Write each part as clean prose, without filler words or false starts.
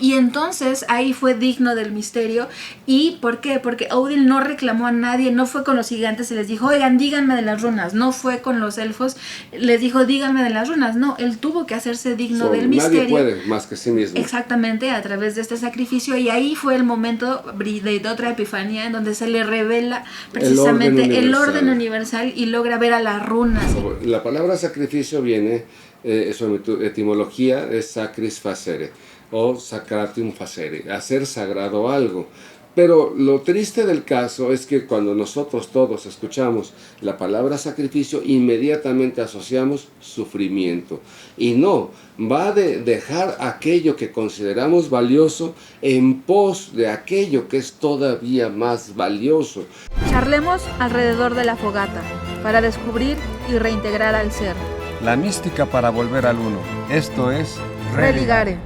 Y entonces ahí fue digno del misterio. ¿Y por qué? Porque Odin no reclamó a nadie, no fue con los gigantes y les dijo, oigan, díganme de las runas. No fue con los elfos, les dijo, díganme de las runas. No, él tuvo que hacerse digno del misterio. Nadie puede más que sí mismo. Exactamente, a través de este sacrificio. Y ahí fue el momento de otra epifanía en donde se le revela precisamente el orden universal y logra ver a las runas. La palabra sacrificio viene, su etimología es sacris facere o sacratum facere, hacer sagrado algo. Pero lo triste del caso es que cuando nosotros todos escuchamos la palabra sacrificio, inmediatamente asociamos sufrimiento. Y no, va de dejar aquello que consideramos valioso en pos de aquello que es todavía más valioso. Charlemos alrededor de la fogata para descubrir y reintegrar al ser. La mística para volver al uno. Esto es Religare.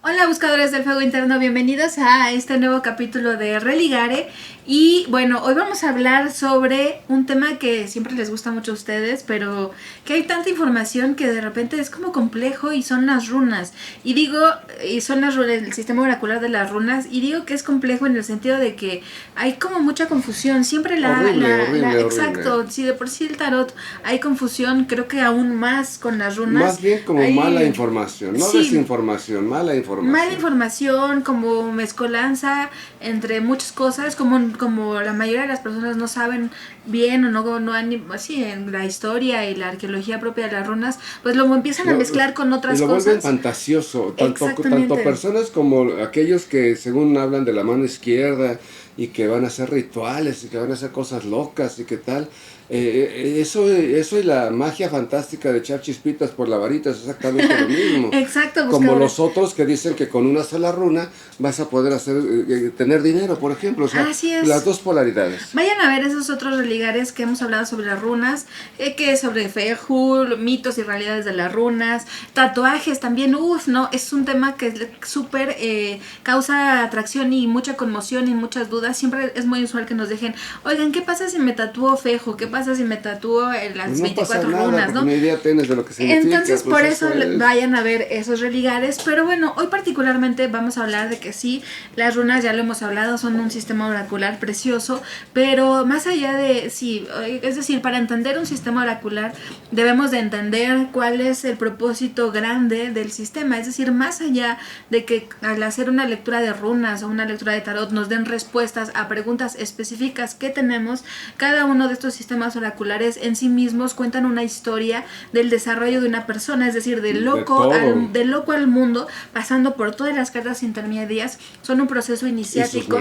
Hola buscadores del fuego interno, bienvenidos a este nuevo capítulo de Religare. Y bueno, hoy vamos a hablar sobre un tema que siempre les gusta mucho a ustedes, pero que hay tanta información que de repente es como complejo, y son las runas. Y digo, y son las runas, el sistema oracular de las runas, y digo que es complejo en el sentido de que hay como mucha confusión. Siempre horrible. Exacto, si de por sí el tarot hay confusión, creo que aún más con las runas. Más bien como mala información, no desinformación, mala información. Mala información, como mezcolanza entre muchas cosas, como la mayoría de las personas no saben bien o no han así en la historia y la arqueología propia de las runas, pues lo empiezan a mezclar con otras cosas. Y lo vuelven fantasioso, tanto personas como aquellos que según hablan de la mano izquierda y que van a hacer rituales y que van a hacer cosas locas y qué tal. Eso y la magia fantástica de echar chispitas por la varita es exactamente lo mismo. Exacto, como los otros que dicen que con una sola runa vas a poder tener dinero, por ejemplo. O sea, así es. Las dos polaridades. Vayan a ver esos otros religares que hemos hablado sobre las runas, que es sobre Fehu, mitos y realidades de las runas, tatuajes también. No, es un tema que es súper causa atracción y mucha conmoción y muchas dudas. Siempre es muy usual que nos dejen, oigan, ¿qué pasa si me tatúo Fehu? ¿Qué pasa si me tatúo las pues no 24 pasa runas? ¿no? Ni idea tienes de lo que significa. Entonces, pues por eso vayan a ver esos religares. Pero bueno, hoy particularmente vamos a hablar de que sí, las runas, ya lo hemos hablado, son un sistema oracular precioso, pero más allá de, sí, es decir, para entender un sistema oracular debemos de entender cuál es el propósito grande del sistema. Es decir, más allá de que al hacer una lectura de runas o una lectura de tarot nos den respuestas a preguntas específicas que tenemos, cada uno de estos sistemas oraculares en sí mismos cuentan una historia del desarrollo de una persona, es decir, del loco al mundo, pasando por todas las cartas intermedias. Son un proceso iniciático.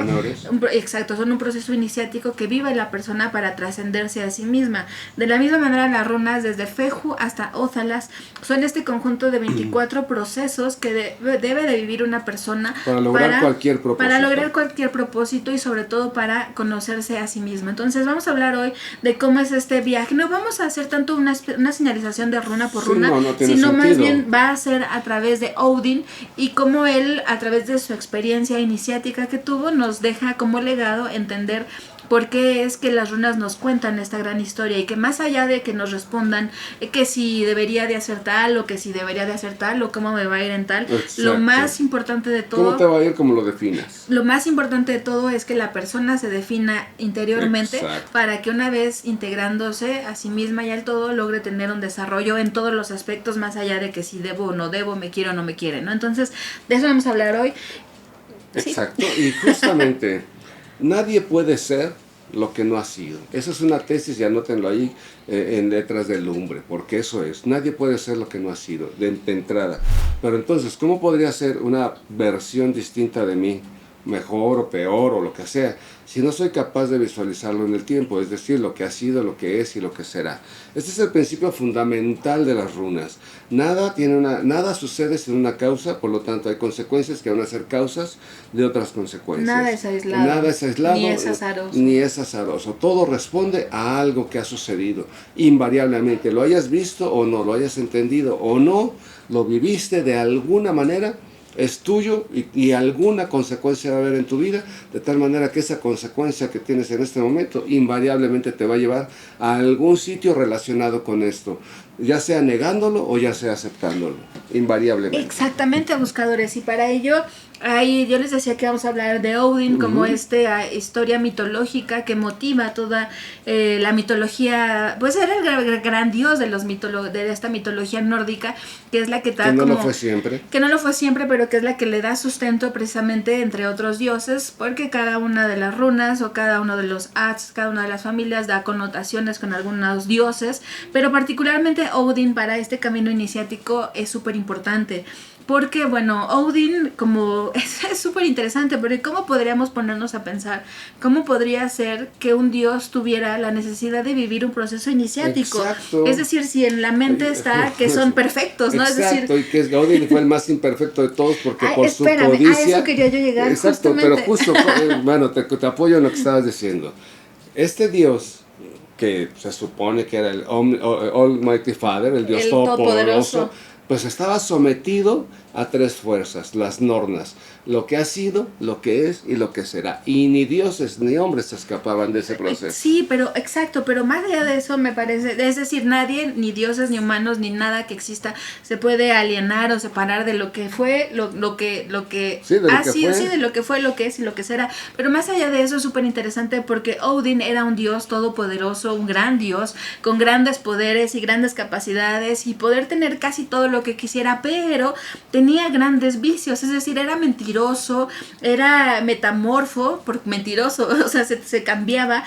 Exacto, son un proceso iniciático que vive la persona para trascenderse a sí misma. De la misma manera, las runas, desde Fehu hasta Ózalas, son este conjunto de 24 procesos que debe de vivir una persona para lograr cualquier propósito. Para lograr cualquier propósito y sobre todo para conocerse a sí misma. Entonces vamos a hablar hoy de cómo es este viaje. No vamos a hacer tanto una señalización de runa por runa, sino más bien va a ser a través de Odin y cómo él, a través de su experiencia iniciática que tuvo, nos deja como legado entender por qué es que las runas nos cuentan esta gran historia, y que más allá de que nos respondan que si debería de hacer tal o que si debería de hacer tal o cómo me va a ir en tal, exacto, lo más importante de todo, ¿cómo te va a ir? Como lo definas. Lo más importante de todo es que la persona se defina interiormente, exacto, para que una vez integrándose a sí misma y al todo logre tener un desarrollo en todos los aspectos, más allá de que si debo o no debo, me quiero o no me quiere, ¿no? Entonces de eso vamos a hablar hoy. Exacto, ¿sí? Y justamente nadie puede ser lo que no ha sido. Esa es una tesis y anótenlo ahí en letras de lumbre, porque eso es. Nadie puede ser lo que no ha sido, de entrada. Pero entonces, ¿cómo podría ser una versión distinta de mí? Mejor o peor o lo que sea, si no soy capaz de visualizarlo en el tiempo, es decir, lo que ha sido, lo que es y lo que será. Este es el principio fundamental de las runas. Nada sucede sin una causa, por lo tanto hay consecuencias que van a ser causas de otras consecuencias. Nada es aislado, ni es azaroso. Todo responde a algo que ha sucedido, invariablemente, lo hayas visto o no, lo hayas entendido o no, lo viviste de alguna manera, es tuyo y alguna consecuencia va a haber en tu vida, de tal manera que esa consecuencia que tienes en este momento invariablemente te va a llevar a algún sitio relacionado con esto. ya sea negándolo o ya sea aceptándolo, invariablemente. Exactamente, buscadores, y para ello ahí yo les decía que vamos a hablar de Odin como historia mitológica que motiva toda la mitología, pues era el gran dios de de esta mitología nórdica, que es la que Que no lo fue siempre. Que no lo fue siempre, pero que es la que le da sustento precisamente entre otros dioses, porque cada una de las runas o cada uno de los Ads, cada una de las familias da connotaciones con algunos dioses, pero particularmente Odin para este camino iniciático es súper importante. Porque, bueno, Odin como es súper interesante, porque ¿cómo podríamos ponernos a pensar? ¿Cómo podría ser que un dios tuviera la necesidad de vivir un proceso iniciático? Exacto. Es decir, si en la mente está que son perfectos, ¿no? Exacto, es decir, y que Odin fue el más imperfecto de todos porque por espérame, su codicia... a eso quería yo llegar. Exacto, justamente. pero justo, bueno, te apoyo en lo que estabas diciendo. Este dios, que se supone que era el Almighty Father, el dios todopoderoso, pues estaba sometido a tres fuerzas, las Nornas, lo que ha sido, lo que es y lo que será. Y ni dioses ni hombres se escapaban de ese proceso. Sí, pero exacto, pero más allá de eso me parece, es decir, nadie, ni dioses, ni humanos, ni nada que exista, se puede alienar o separar de lo que fue, lo que sí, de ha lo que sido, fue. sí, de lo que fue, lo que es y lo que será. Pero más allá de eso es súper interesante porque Odin era un dios todopoderoso, un gran dios, con grandes poderes y grandes capacidades y poder tener casi todo lo que quisiera, pero tenía grandes vicios, es decir, era mentiroso, era metamorfo, porque mentiroso, o sea, se cambiaba,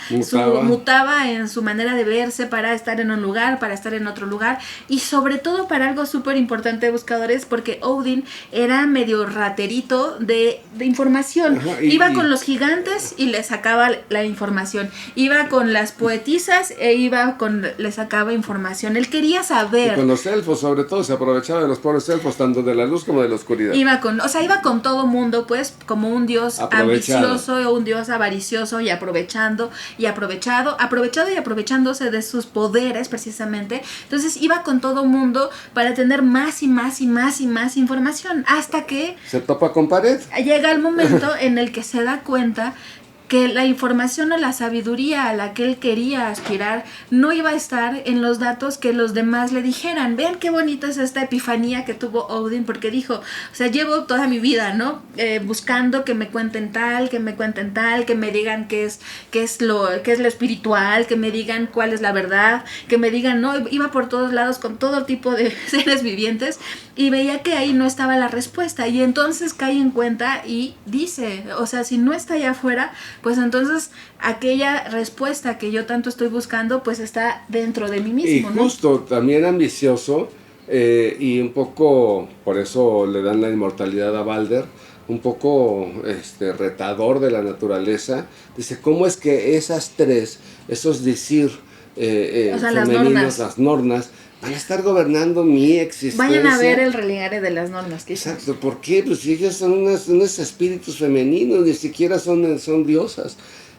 mutaba en su manera de verse para estar en un lugar, para estar en otro lugar, y sobre todo para algo súper importante, buscadores, porque Odin era medio raterito de información. Ajá, iba con los gigantes y le sacaba la información, iba con las poetisas le sacaba información, él quería saber. Y con los elfos, sobre todo, se aprovechaba de los pobres elfos, tanto de la luz como de la oscuridad. Iba con todo mundo, pues, como un dios ambicioso, un dios avaricioso y aprovechado y aprovechándose de sus poderes, precisamente. Entonces iba con todo mundo para tener más y más y más y más información, hasta que se topa con pared. Llega el momento en el que se da cuenta que la información o la sabiduría a la que él quería aspirar no iba a estar en los datos que los demás le dijeran. Vean qué bonita es esta epifanía que tuvo Odin, porque dijo, o sea, llevo toda mi vida, ¿no? Buscando que me cuenten tal, que me digan qué es lo espiritual, que me digan cuál es la verdad, que me digan, no, iba por todos lados con todo tipo de seres vivientes y veía que ahí no estaba la respuesta, y entonces cae en cuenta y dice, o sea, si no está allá afuera, pues entonces aquella respuesta que yo tanto estoy buscando pues está dentro de mí mismo, y justo, ¿no? También ambicioso y un poco, por eso le dan la inmortalidad a Balder, un poco retador de la naturaleza. Dice, ¿cómo es que esas tres, esos decir o sea, femeninos, las Nornas, van a estar gobernando mi existencia? Vayan a ver el religare de las Nornas. Exacto, ¿por qué? Pues si ellas son unos espíritus femeninos, ni siquiera son diosas.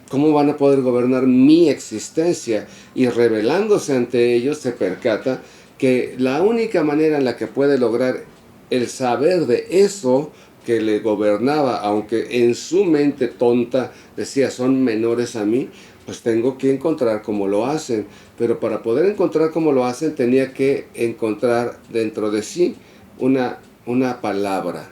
¿Cómo van a poder gobernar mi existencia? Y revelándose ante ellos se percata que la única manera en la que puede lograr el saber de eso que le gobernaba, aunque en su mente tonta decía son menores a mí, pues tengo que encontrar cómo lo hacen. Pero para poder encontrar cómo lo hacen tenía que encontrar dentro de sí una palabra,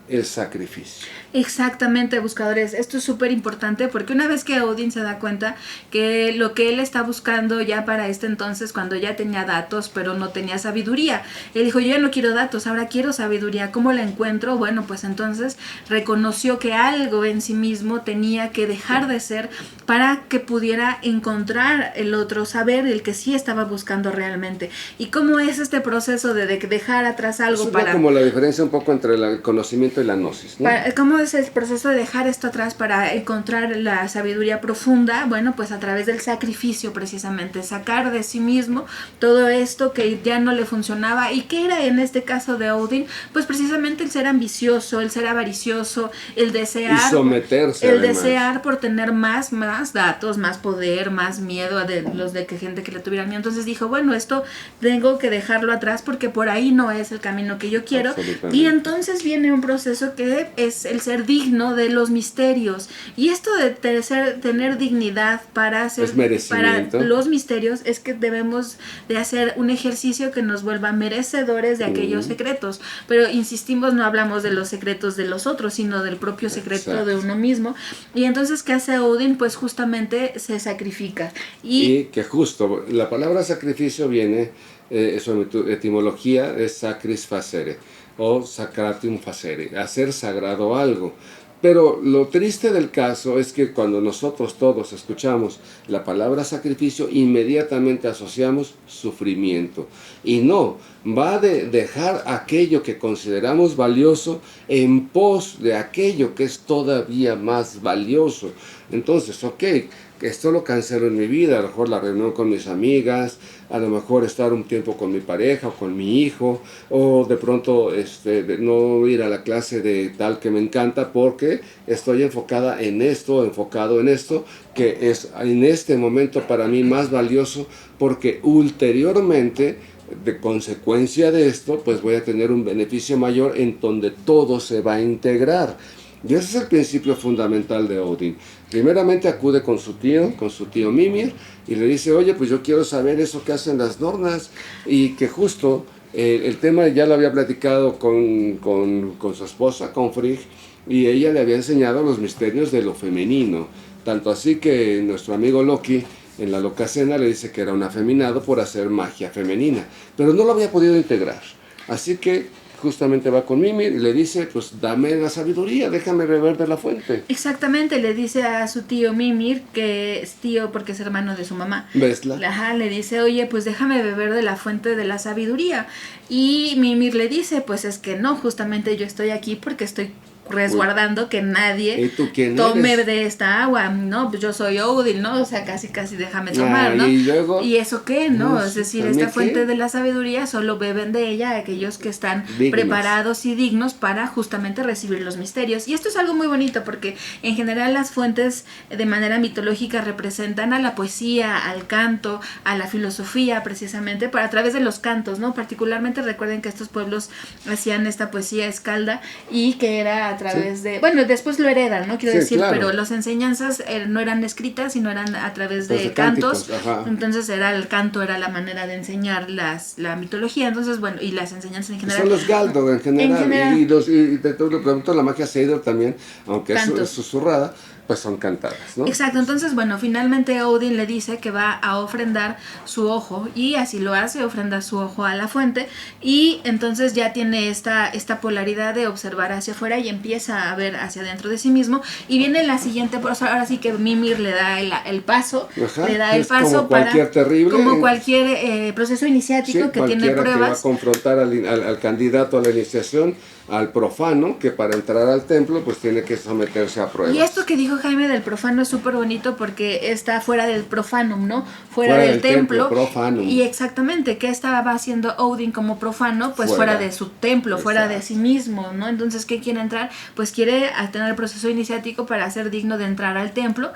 el sacrificio. Exactamente, buscadores, esto es súper importante porque una vez que Odin se da cuenta que lo que él está buscando ya para este entonces, cuando ya tenía datos pero no tenía sabiduría, él dijo, yo ya no quiero datos, ahora quiero sabiduría. ¿Cómo la encuentro? Bueno, pues entonces reconoció que algo en sí mismo tenía que dejar de ser para que pudiera encontrar el otro saber, el que sí estaba buscando realmente. ¿Y cómo es este proceso de dejar atrás algo? Es como la diferencia un poco entre el conocimiento y la gnosis, ¿no? ¿Cómo es el proceso de dejar esto atrás para encontrar la sabiduría profunda? Bueno, pues a través del sacrificio, precisamente, sacar de sí mismo todo esto que ya no le funcionaba. ¿Y qué era en este caso de Odin? Pues precisamente el ser ambicioso, el ser avaricioso, el desear, y someterse, el además. Desear por tener más datos, más poder, más miedo a gente que le tuviera miedo. Entonces dijo, bueno, esto tengo que dejarlo atrás porque por ahí no es el camino que yo quiero. Y entonces viene proceso que es el ser digno de los misterios. Y esto de tener dignidad para los misterios es que debemos de hacer un ejercicio que nos vuelva merecedores de aquellos secretos. Pero insistimos, no hablamos de los secretos de los otros, sino del propio secreto de uno mismo. Y entonces, ¿qué hace Odin? Pues justamente se sacrifica. Y que justo, la palabra sacrificio viene, su etimología es sacris facere, o sacratium facere, hacer sagrado algo. Pero lo triste del caso es que cuando nosotros todos escuchamos la palabra sacrificio, inmediatamente asociamos sufrimiento. Y no, va de dejar aquello que consideramos valioso en pos de aquello que es todavía más valioso. Entonces, esto lo cancelo en mi vida, a lo mejor la reunión con mis amigas, a lo mejor estar un tiempo con mi pareja o con mi hijo, o de pronto no ir a la clase de tal que me encanta porque estoy enfocado en esto, que es en este momento para mí más valioso, porque ulteriormente, de consecuencia de esto, pues voy a tener un beneficio mayor en donde todo se va a integrar. Y ese es el principio fundamental de Odin. Primeramente acude con su tío Mimir, y le dice, oye, pues yo quiero saber eso que hacen las Nornas, y que justo el tema ya lo había platicado con su esposa, con Frigg, y ella le había enseñado los misterios de lo femenino, tanto así que nuestro amigo Loki, en la Locacena, le dice que era un afeminado por hacer magia femenina, pero no lo había podido integrar, así que justamente va con Mimir y le dice, pues dame la sabiduría, déjame beber de la fuente. Exactamente, le dice a su tío Mimir, que es tío porque es hermano de su mamá. Vesla. Ajá, le dice, oye, pues déjame beber de la fuente de la sabiduría. Y Mimir le dice, pues es que no, justamente yo estoy aquí porque estoy resguardando que nadie tome de esta agua, ¿no? Pues yo soy Odin, ¿no? O sea, casi déjame tomar, ¿no? Y luego, ¿y eso qué, no? Es decir, esta fuente de la sabiduría solo beben de ella aquellos que están preparados y dignos para justamente recibir los misterios. Y esto es algo muy bonito porque en general las fuentes de manera mitológica representan a la poesía, al canto, a la filosofía, precisamente, a través de los cantos, ¿no? Particularmente recuerden que estos pueblos hacían esta poesía escalda y que era a través de, bueno, después lo heredan, ¿no? Quiero decir, claro. Pero las enseñanzas no eran escritas, sino eran a través de cantos. Entonces el canto era la manera de enseñar la mitología, entonces, bueno, y las enseñanzas en general. Son los Galdor en general. Y de todo lo pregunto, la magia Seidr también, aunque es susurrada, pues son cantadas, ¿no? Exacto, entonces, bueno, finalmente Odin le dice que va a ofrendar su ojo, y así lo hace, ofrenda su ojo a la fuente, y entonces ya tiene esta polaridad de observar hacia afuera y empieza a ver hacia adentro de sí mismo, y viene la siguiente, ahora sí que Mimir le da el paso, como cualquier proceso iniciático que tiene pruebas. Que va a confrontar al candidato a la iniciación, al profano, que para entrar al templo pues tiene que someterse a pruebas. Y esto que dijo Jaime del profano es súper bonito porque está fuera del profanum, ¿no? Fuera del templo. Profanum. Y exactamente, ¿qué estaba haciendo Odin como profano? Pues fuera de su templo, fuera de sí mismo, ¿no? Entonces, ¿qué quiere entrar? Pues quiere tener el proceso iniciático para ser digno de entrar al templo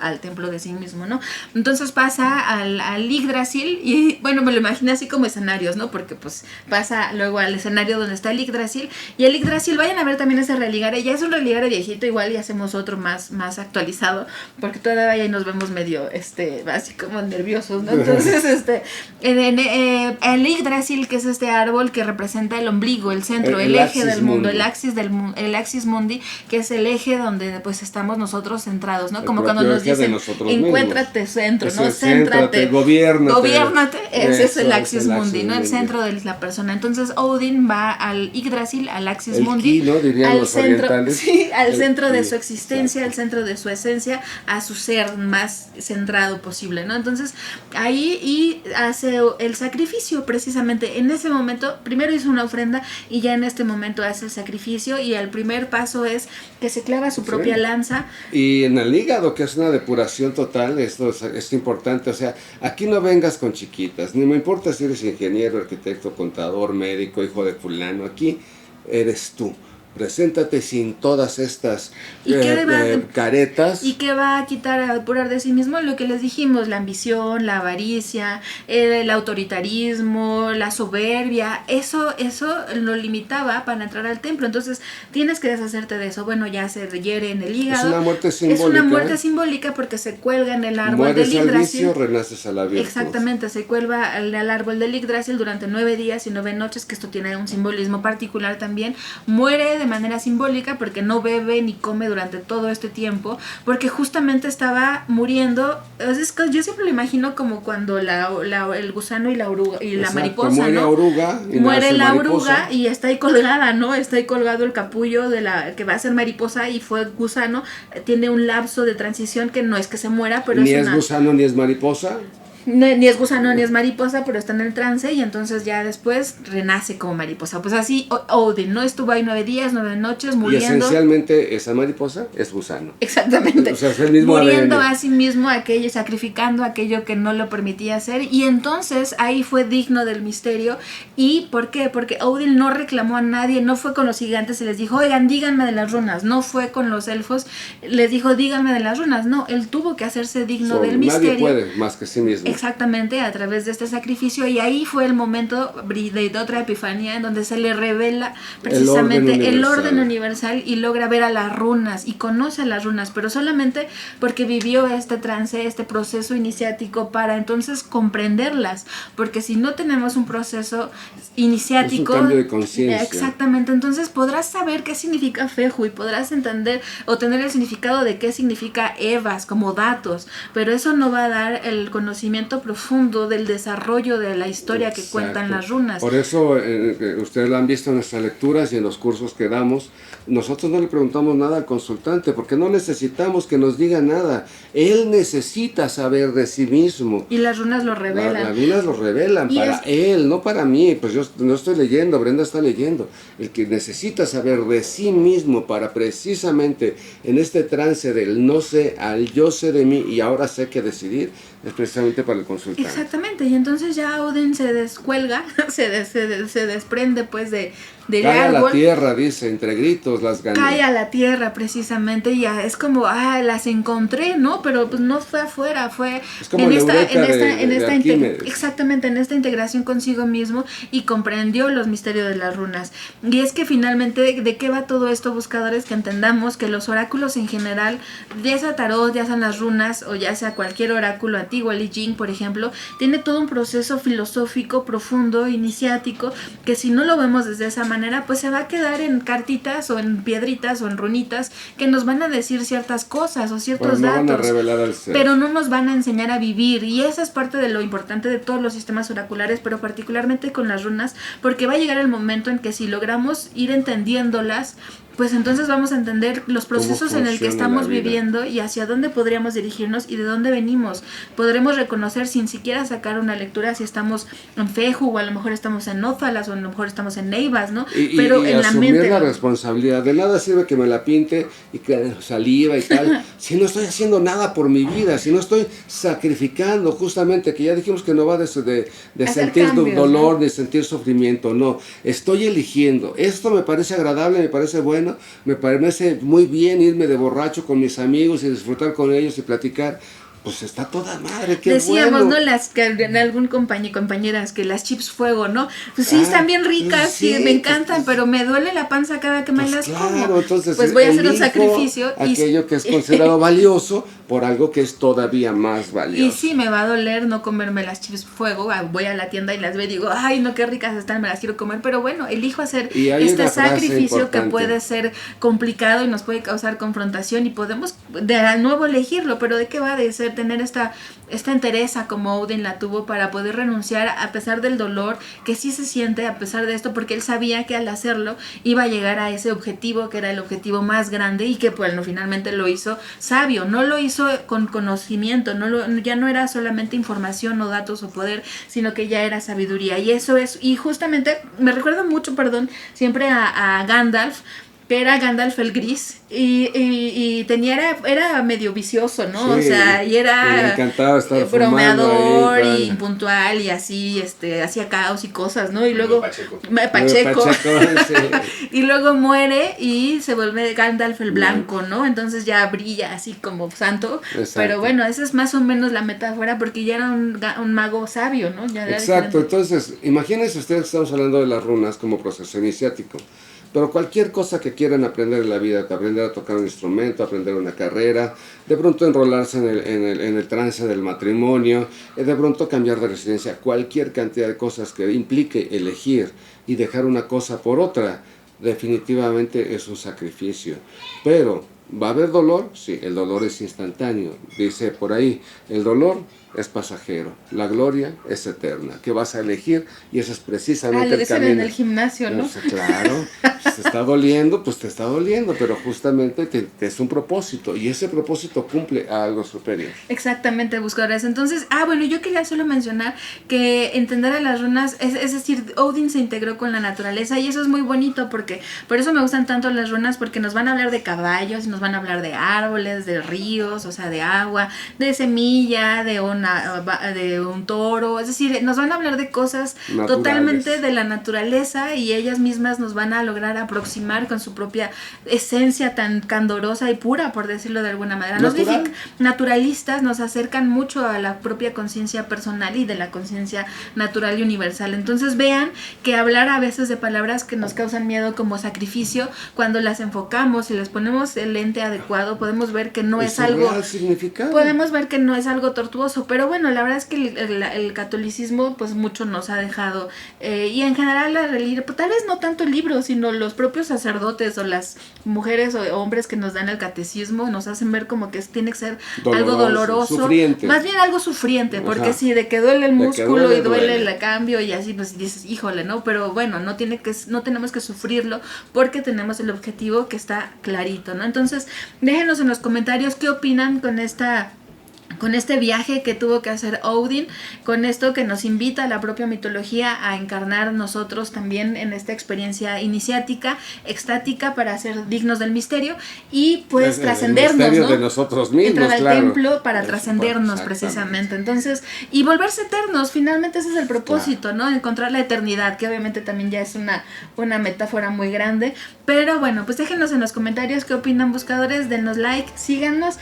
de sí mismo, ¿no? Entonces pasa al Yggdrasil, y bueno, me lo imagino así como escenarios, ¿no? Porque pues pasa luego al escenario donde está el Yggdrasil, y el Yggdrasil, vayan a ver también ese religare, ya es un religare viejito, igual y hacemos otro más actualizado, porque todavía ahí nos vemos medio, así como nerviosos, ¿no? Entonces, el Yggdrasil, que es este árbol que representa el ombligo, el centro, el eje del mundo, el axis mundi, que es el eje donde pues estamos nosotros centrados, ¿no? Como cuando nos dicen, encuéntrate centro, ¿no? Céntrate, gobiérnate, ese es el axis mundi, ¿no? El centro de la persona. Entonces Odin va al Yggdrasil, al axis mundi, ¿no? Dirían los orientales. Sí, al centro de su existencia, al centro de su esencia, a su ser más centrado posible, ¿no? Entonces ahí y hace el sacrificio precisamente en ese momento. Primero hizo una ofrenda y ya en este momento hace el sacrificio, y el primer paso es que se clava su propia lanza. Y en el hígado, que es una depuración total, esto es importante. O sea, aquí no vengas con chiquitas, ni me importa si eres ingeniero, arquitecto, contador, médico, hijo de fulano, aquí eres tú. preséntate sin todas estas caretas. ¿Y qué va a quitar, a apurar de sí mismo? Lo que les dijimos, la ambición, la avaricia, el autoritarismo, la soberbia, eso lo limitaba para entrar al templo. Entonces tienes que deshacerte de eso. Bueno, ya se hiere en el hígado. Es una muerte simbólica. Es una muerte simbólica porque se cuelga en el árbol del Yggdrasil. Mueres al vicio, renaces a la virtud. Exactamente, se cuelga al árbol del Yggdrasil durante 9 días y 9 noches, que esto tiene un simbolismo particular también. Muere de manera simbólica porque no bebe ni come durante todo este tiempo, porque justamente estaba muriendo. Yo siempre lo imagino como cuando el gusano y la oruga y la mariposa, muere ¿no? Oruga y muere la mariposa. oruga y está ahí colgada, ¿no? Está ahí colgado el capullo de la que va a ser mariposa y fue gusano. Tiene un lapso de transición que no es que se muera, pero ni es gusano ni es mariposa. Ni es gusano ni es mariposa, pero está en el trance y entonces ya después renace como mariposa. Pues así Odin, ¿no? Estuvo ahí 9 días, 9 noches muriendo. Y esencialmente esa mariposa es gusano. Exactamente. O sea, es el mismo muriendo ADN. a sí mismo, sacrificando aquello que no lo permitía hacer. Y entonces ahí fue digno del misterio. ¿Y por qué? Porque Odin no reclamó a nadie, no fue con los gigantes y les dijo, oigan, díganme de las runas. No fue con los elfos, les dijo, díganme de las runas. No, él tuvo que hacerse digno del misterio. Nadie puede más que sí mismo. Exactamente, a través de este sacrificio, y ahí fue el momento de otra epifanía en donde se le revela precisamente el orden universal y logra ver a las runas y conoce a las runas, pero solamente porque vivió este trance, este proceso iniciático para entonces comprenderlas, porque si no tenemos un proceso iniciático, es un cambio de conciencia. Exactamente, entonces podrás saber qué significa Feju y podrás entender o tener el significado de qué significa Evas como datos, pero eso no va a dar el conocimiento profundo del desarrollo de la historia que cuentan las runas. Por eso ustedes lo han visto en nuestras lecturas y en los cursos que damos. Nosotros no le preguntamos nada al consultante porque no necesitamos que nos diga nada. Él necesita saber de sí mismo. Y las runas lo revelan. Las runas lo revelan para él, no para mí. Pues yo no estoy leyendo, Brenda está leyendo. El que necesita saber de sí mismo para precisamente en este trance del no sé al yo sé de mí y ahora sé qué decidir, es precisamente para el consultante. Exactamente, y entonces ya Odin se descuelga, se desprende pues del cae árbol. A la tierra, dice, entre gritos las gané. Cae a la tierra precisamente, y ya es como, las encontré, ¿no? Pero pues no fue afuera, fue es como exactamente, en esta integración consigo mismo, y comprendió los misterios de las runas. Y es que finalmente, ¿de qué va todo esto, buscadores? Que entendamos que los oráculos en general, ya sea tarot, ya sean las runas, o ya sea cualquier oráculo antiguo, el I Ching, por ejemplo, tiene todo un proceso filosófico profundo, iniciático, que si no lo vemos desde esa manera, pues se va a quedar en cartitas o en piedritas o en runitas que nos van a decir ciertas cosas o ciertos datos, van a revelar al ser, pero no nos van a enseñar a vivir, y esa es parte de lo importante de todos los sistemas oraculares, pero particularmente con las runas, porque va a llegar el momento en que si logramos ir entendiéndolas, pues entonces vamos a entender los procesos en el que estamos viviendo y hacia dónde podríamos dirigirnos y de dónde venimos. Podremos reconocer sin siquiera sacar una lectura si estamos en Feju, o a lo mejor estamos en Ófalas, o a lo mejor estamos en Neivas, ¿no? Pero y en la mente, la responsabilidad. De nada sirve que me la pinte y que saliva y tal, si no estoy haciendo nada por mi vida, si no estoy sacrificando, justamente, que ya dijimos que no va de sentir cambios, dolor, ¿no? De sentir sufrimiento, no. Estoy eligiendo. Esto me parece agradable, me parece bueno, me parece muy bien irme de borracho con mis amigos y disfrutar con ellos y platicar. Pues está toda madre, qué decíamos, bueno. ¿no? En algún compañeras que las chips fuego, ¿no? Pues sí, están bien ricas, sí, me encantan, pero me duele la panza cada que me las como. Entonces, pues voy a hacer un sacrificio. Aquello que es considerado valioso por algo que es todavía más valioso. Y sí, me va a doler no comerme las chips fuego. Voy a la tienda y las veo y digo, ay, no, qué ricas están, me las quiero comer. Pero bueno, elijo hacer este sacrificio que puede ser complicado y nos puede causar confrontación, y podemos de nuevo elegirlo. Pero ¿de qué va? De ser tener esta entereza como Odin la tuvo para poder renunciar a pesar del dolor que sí se siente a pesar de esto, porque él sabía que al hacerlo iba a llegar a ese objetivo que era el objetivo más grande, y que pues no, finalmente lo hizo sabio, no lo hizo con conocimiento, ya no era solamente información o datos o poder, sino que ya era sabiduría. Y eso es, y justamente me recuerda mucho, siempre a Gandalf, que era Gandalf el Gris, y era medio vicioso, ¿no? Sí, o sea, y era le encantaba estar bromeador ahí, y impuntual y así, hacía caos y cosas, ¿no? Y luego Pacheco. Sí. Y luego muere y se vuelve Gandalf el Blanco, ¿no? Entonces ya brilla así como santo. Exacto. Pero bueno, esa es más o menos la metáfora, porque ya era un mago sabio, ¿no? Ya exacto, entonces imagínense ustedes que estamos hablando de las runas como proceso iniciático. Pero cualquier cosa que quieran aprender en la vida, aprender a tocar un instrumento, aprender una carrera, de pronto enrolarse en el trance del matrimonio, de pronto cambiar de residencia, cualquier cantidad de cosas que implique elegir y dejar una cosa por otra, definitivamente es un sacrificio. Pero, ¿va a haber dolor? Sí, el dolor es instantáneo. Dice por ahí, el dolor es pasajero, la gloria es eterna. ¿Qué vas a elegir? Y eso es precisamente el camino. En el gimnasio, ¿no? Pues, claro, si te está doliendo, pues te está doliendo, pero justamente es un propósito, y ese propósito cumple a algo superior. Exactamente, buscadores. Entonces, bueno, yo quería solo mencionar que entender a las runas, es decir, Odin se integró con la naturaleza, y eso es muy bonito, porque por eso me gustan tanto las runas, porque nos van a hablar de caballos, nos van a hablar de árboles, de ríos, o sea, de agua, de semilla, de un toro, es decir, nos van a hablar de cosas naturales, totalmente de la naturaleza, y ellas mismas nos van a lograr aproximar con su propia esencia tan candorosa y pura, por decirlo de alguna manera. Los naturalistas nos acercan mucho a la propia conciencia personal y de la conciencia natural y universal. Entonces vean que hablar a veces de palabras que nos causan miedo como sacrificio, cuando las enfocamos y les ponemos el lente adecuado, podemos ver que no es algo, podemos ver que no es algo tortuoso. Pero bueno, la verdad es que el catolicismo pues mucho nos ha dejado, y en general la religión, pues, tal vez no tanto el libro, sino los propios sacerdotes o las mujeres o hombres que nos dan el catecismo nos hacen ver como que tiene que ser algo doloroso, sufriente. Más bien algo sufriente, porque si de que duele el músculo y duele el cambio y así, pues dices, híjole, ¿no? Pero bueno, no tenemos que sufrirlo, porque tenemos el objetivo que está clarito, ¿no? Entonces, déjenos en los comentarios qué opinan con este viaje que tuvo que hacer Odin, con esto que nos invita a la propia mitología a encarnar nosotros también en esta experiencia iniciática, extática, para ser dignos del misterio y pues trascendernos, ¿no? De nosotros mismos, entrar al templo para trascendernos precisamente. Entonces, y volverse eternos, finalmente ese es el propósito, ¿no? Encontrar la eternidad, que obviamente también ya es una metáfora muy grande, pero bueno, pues déjenos en los comentarios qué opinan, buscadores, denos like, síganos,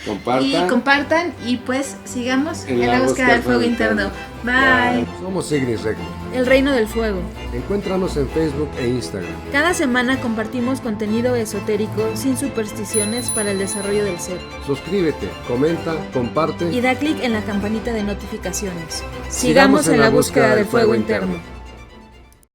compartan y pues sigamos en la búsqueda del fuego interno. Bye. Somos Ignis Regnum, el reino del fuego. Encuéntranos en Facebook e Instagram. Cada semana compartimos contenido esotérico sin supersticiones para el desarrollo del ser. Suscríbete, comenta, comparte y da clic en la campanita de notificaciones. Sigamos en la búsqueda del fuego interno.